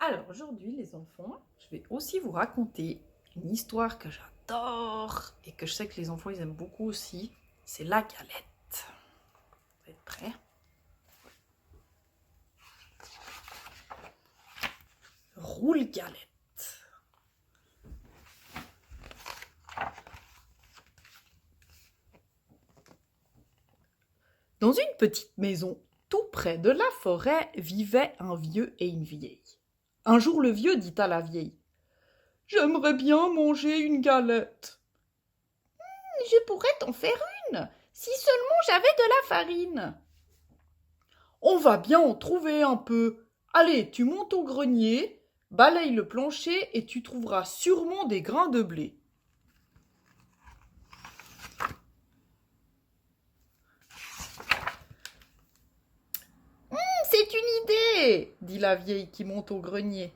Alors aujourd'hui les enfants, je vais aussi vous raconter une histoire que j'adore et que je sais que les enfants ils aiment beaucoup aussi. C'est la galette. Vous êtes prêts? Roule galette. Dans une petite maison, tout près de la forêt, vivait un vieux et une vieille. Un jour le vieux dit à la vieille: « J'aimerais bien manger une galette. »« Je pourrais t'en faire une, si seulement j'avais de la farine. »« On va bien en trouver un peu. Allez, tu montes au grenier, balaye le plancher et tu trouveras sûrement des grains de blé. » « C'est une idée, dit la vieille qui monte au grenier.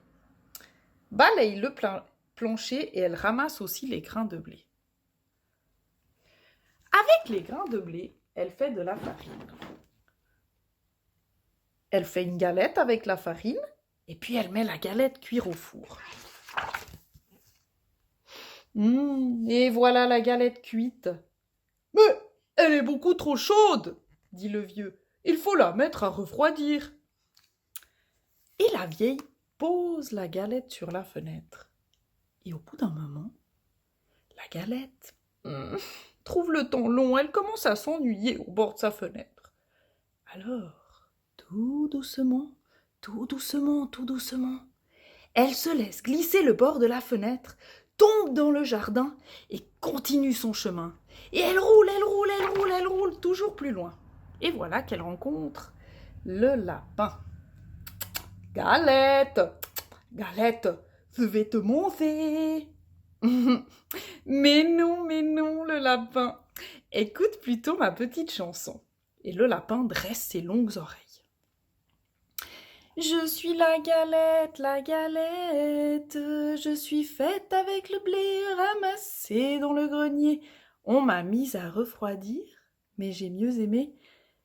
Balaye le plancher et elle ramasse aussi les grains de blé. Avec les grains de blé, elle fait de la farine. Elle fait une galette avec la farine et puis elle met la galette cuire au four. Et voilà la galette cuite. « Mais elle est beaucoup trop chaude, dit le vieux. Il faut la mettre à refroidir. » Et la vieille pose la galette sur la fenêtre. Et au bout d'un moment, la galette trouve le temps long. Elle commence à s'ennuyer au bord de sa fenêtre. Alors, tout doucement, tout doucement, tout doucement, elle se laisse glisser le bord de la fenêtre, tombe dans le jardin et continue son chemin. Et elle roule, elle roule, elle roule, elle roule, toujours plus loin. Et voilà qu'elle rencontre le lapin. « Galette, galette, je vais te manger. » Mais non, le lapin. Écoute plutôt ma petite chanson. Et le lapin dresse ses longues oreilles. Je suis la galette, je suis faite avec le blé ramassé dans le grenier. On m'a mise à refroidir, mais j'ai mieux aimé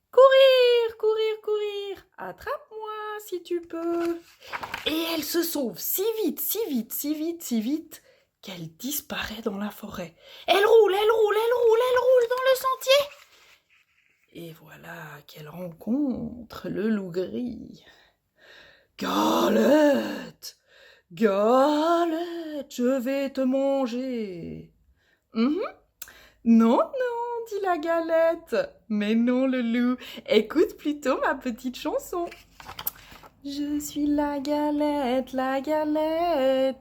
courir, courir, courir. Attrape-moi si tu peux. Et elle se sauve si vite, si vite, si vite, si vite, qu'elle disparaît dans la forêt. Elle roule, elle roule, elle roule, elle roule dans le sentier. Et voilà qu'elle rencontre le loup gris. « Galette, galette, je vais te manger. »« Non, dit la galette. Mais non, le loup, écoute plutôt ma petite chanson. Je suis la galette,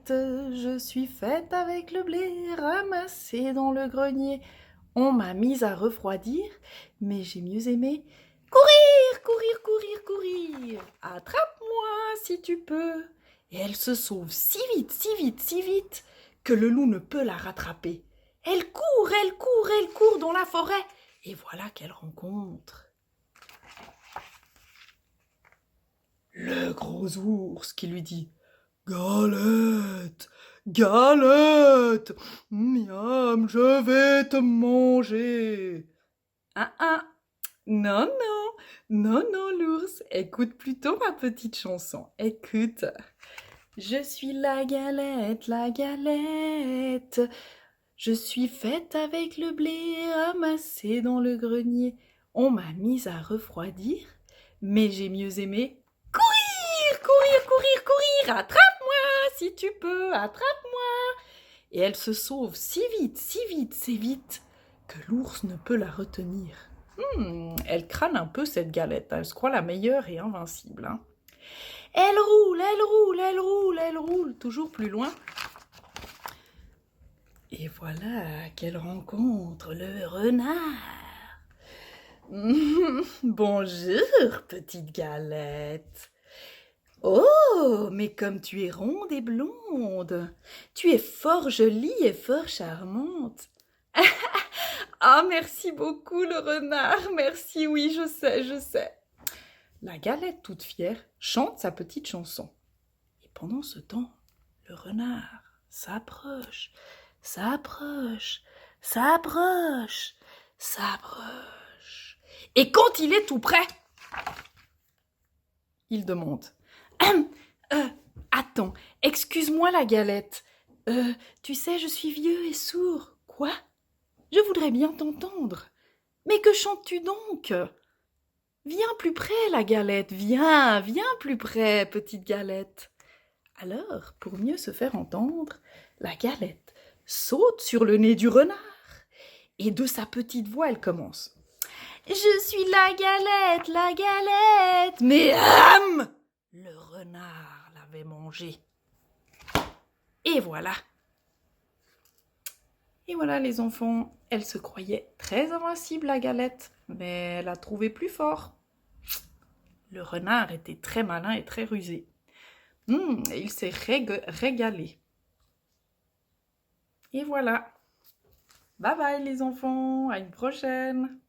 je suis faite avec le blé ramassé dans le grenier. On m'a mise à refroidir, mais j'ai mieux aimé courir, courir, courir, courir. Attrape-moi si tu peux. Et elle se sauve si vite, si vite, si vite, que le loup ne peut la rattraper. Elle court, elle court, elle court dans la forêt. Et voilà qu'elle rencontre le gros ours qui lui dit « Galette, galette, miam, je vais te manger. » Non, l'ours, écoute plutôt ma petite chanson, écoute. Je suis la galette, je suis faite avec le blé ramassé dans le grenier. On m'a mise à refroidir, mais j'ai mieux aimé courir, courir, courir, courir. Attrape-moi si tu peux, attrape-moi. Et elle se sauve si vite, si vite, si vite, que l'ours ne peut la retenir. Elle crâne un peu cette galette, elle se croit la meilleure et invincible. Elle roule, elle roule, elle roule, elle roule, toujours plus loin. Et voilà qu'elle rencontre le renard. Bonjour, petite galette. Oh, mais comme tu es ronde et blonde, tu es fort jolie et fort charmante. Ah, merci beaucoup le renard, merci, oui, je sais. La galette, toute fière, chante sa petite chanson. Et pendant ce temps, le renard s'approche, s'approche, s'approche, s'approche. Et quand il est tout près, il demande « À Attends, excuse-moi la galette. Tu sais, je suis vieux et sourd. Quoi? Je voudrais bien t'entendre. Mais que chantes-tu donc? Viens plus près, la galette, viens plus près, petite galette. Alors, pour mieux se faire entendre, la galette saute sur le nez du renard et de sa petite voix, elle commence. Je suis la galette, mais le renard l'avait mangé. Et voilà. Et voilà les enfants, elle se croyait très invincible la galette, mais elle a trouvé plus fort. Le renard était très malin et très rusé. Il s'est régalé. Et voilà. Bye bye les enfants, à une prochaine.